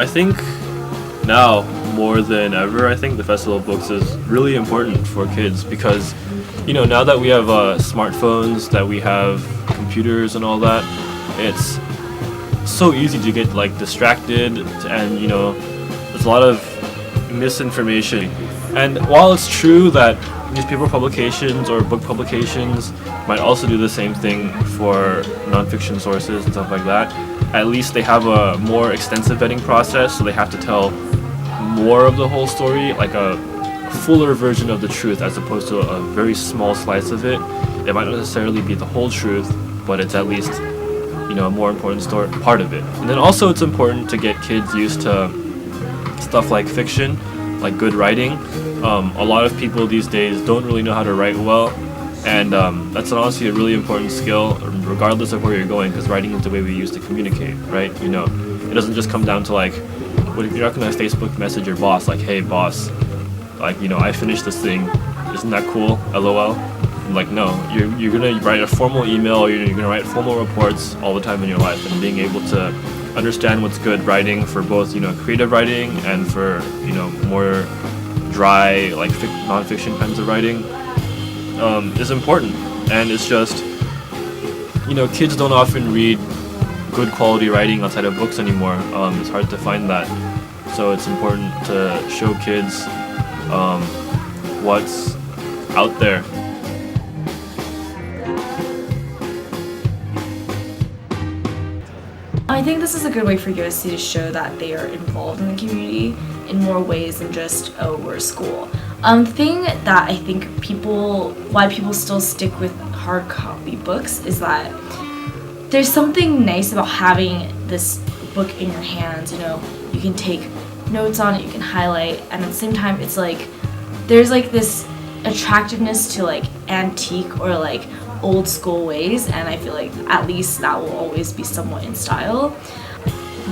I think now more than ever, I think the Festival of Books is really important for kids because, now that we have smartphones, that we have computers and all that, it's so easy to get like distracted, and there's a lot of misinformation. And while it's true that newspaper publications or book publications might also do the same thing for nonfiction sources and stuff like that, at least they have a more extensive vetting process, so they have to tell more of the whole story, like a fuller version of the truth as opposed to a very small slice of it. It might not necessarily be the whole truth, but it's at least a more important part of it. And then also it's important to get kids used to stuff like fiction, like good writing. A lot of people these days don't really know how to write well, and that's honestly a really important skill regardless of where you're going, because writing is the way we use to communicate, right? It doesn't just come down to like, what if you're not going to Facebook message your boss like, hey boss, like I finished this thing, isn't that cool, lol. Like, no, you're gonna write a formal email, or you're gonna write formal reports all the time in your life, and being able to understand what's good writing for both creative writing and for more dry like non-fiction kinds of writing is important. And it's just kids don't often read good quality writing outside of books anymore. It's hard to find that, so it's important to show kids what's out there. I think this is a good way for USC to show that they are involved in the community in more ways than just, oh, we're a school. The thing that I think why people still stick with hard copy books is that there's something nice about having this book in your hands. You can take notes on it, you can highlight, and at the same time it's like there's like this attractiveness to like antique or like old school ways, and I feel like at least that will always be somewhat in style.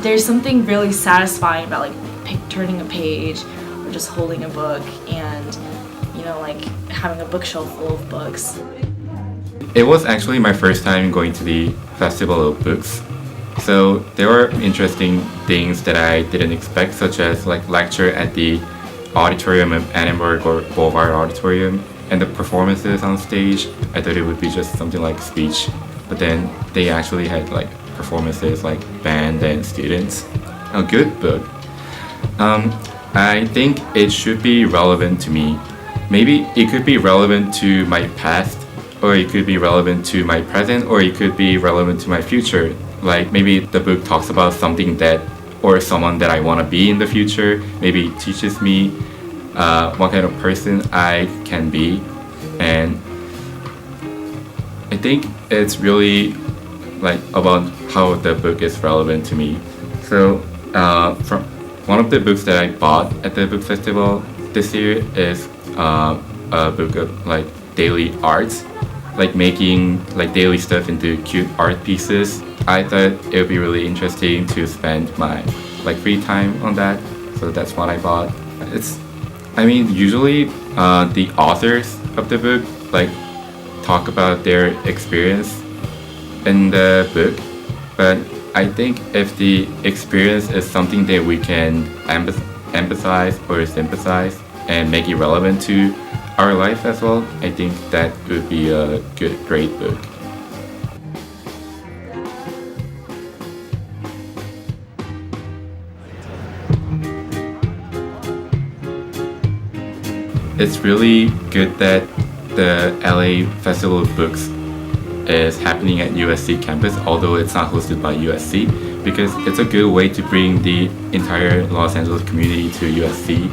There's something really satisfying about like turning a page or just holding a book and like having a bookshelf full of books. It was actually my first time going to the Festival of Books, so there were interesting things that I didn't expect, such as like lecture at the auditorium of Annenberg or Boulevard Auditorium, and the performances on stage. I thought it would be just something like speech, but then they actually had like performances like band and students. A good book. I think it should be relevant to me. Maybe it could be relevant to my past, or it could be relevant to my present, or it could be relevant to my future. Like maybe the book talks about something that, or someone that I want to be in the future. Maybe it teaches me what kind of person I can be, and I think it's really like about how the book is relevant to me. So from one of the books that I bought at the book festival this year is a book of like daily arts, like making like daily stuff into cute art pieces. I thought it would be really interesting to spend my like free time on that, so that's what I bought. Usually the authors of the book like talk about their experience in the book, but I think if the experience is something that we can empathize or sympathize and make it relevant to our life as well, I think that would be a great book. It's really good that the LA Festival of Books is happening at USC campus, although it's not hosted by USC, because it's a good way to bring the entire Los Angeles community to USC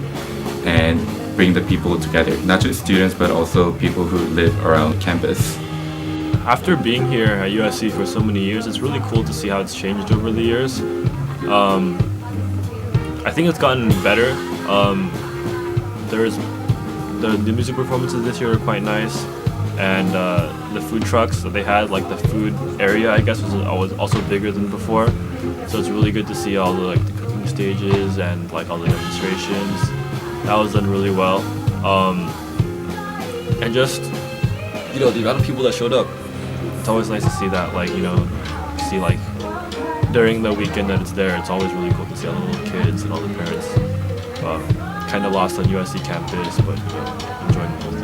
and bring the people together, not just students but also people who live around campus. After being here at USC for so many years, it's really cool to see how it's changed over the years. I think it's gotten better. The music performances this year are quite nice, and the food trucks that they had, like the food area, I guess, was also bigger than before. So it's really good to see all the the cooking stages and like all the demonstrations. That was done really well, and just the amount of people that showed up. It's always nice to see that, see like during the weekend that it's there, it's always really cool to see all the little kids and all the parents kind of lost on USC campus, but enjoying the